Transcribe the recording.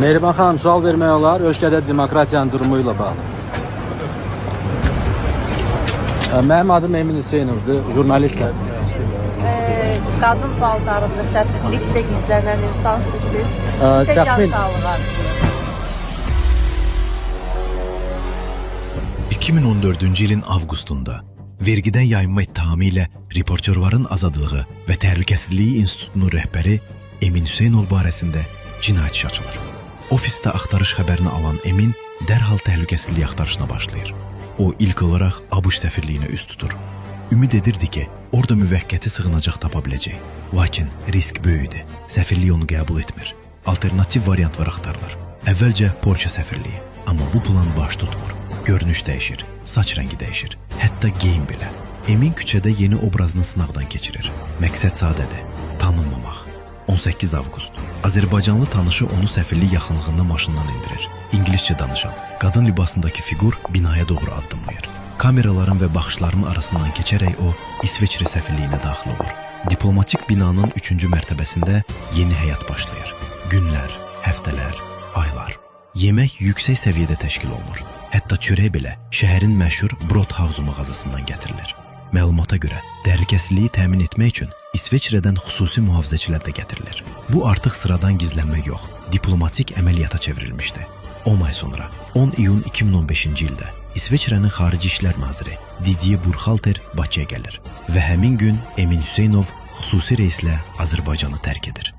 Mehriban xanım, sual vermək olar, ölkədə demokratiyanın durumu ilə bağlı. Mənim adım Emin Hüseynovdur, jurnalistəm. Qadın paltarında səfirlikdə gizlənən insan sizsiz. Sizə can sağlığı arzulayın. 2014-cü ilin avqustunda vergidən yayınma ittihamı ilə reportyorların azadlığı və təhlükəsizliyi institutunun rəhbəri Emin Hüseynov barəsində cinayət işi açılır. Ofisdə axtarış xəbərini alan Emin dərhal təhlükəsizlik axtarışına başlayır. O ilk olaraq ABŞ səfirliyinə üst tutur. Ümid edirdi ki, orada müvəqqəti sığınacaq tapa biləcək. Lakin risk böyüdü. Səfirlik onu qəbul etmir. Alternativ variantlar axtarılır. Əvvəlcə Polşa səfirliyi. Amma bu plan baş tutmur. Görünüş dəyişir, saç rəngi dəyişir, hətta geyim belə. Emin küçədə yeni obrazını sınaqdan keçirir. Məqsəd sadədir, tanınmamaq. 18 avqust. Azərbaycanlı tanışı onu səfirlik yaxınlığında maşından indirir. İngiliscə danışan, qadın libasındakı fiqur binaya doğru addımlayır. Kameraların və baxışların arasından keçərək o, İsveçrə səfirliyinə daxil olur. Diplomatik binanın 3-cü mərtəbəsində yeni həyat başlayır. Günlər, həftələr, aylar. Yemək yüksək səviyyədə təşkil olunur. Hətta çörək belə şəhərin məşhur Brothaus mağazasından gətirilir. Məlumata görə, təhlükəsizliyi təmin etmək üçün İsveçrədən xüsusi mühafizəçilər də gətirilir. Bu artıq sıradan gizlənmə yox, diplomatik əməliyyata çevrilmişdi. 10 ay sonra, 10 iyun 2015-ci ildə İsveçrənin Xarici İşlər Naziri Didier Burkhalter Bakıya gəlir və həmin gün Emin Hüseynov xüsusi reyslə Azərbaycanı tərk edir.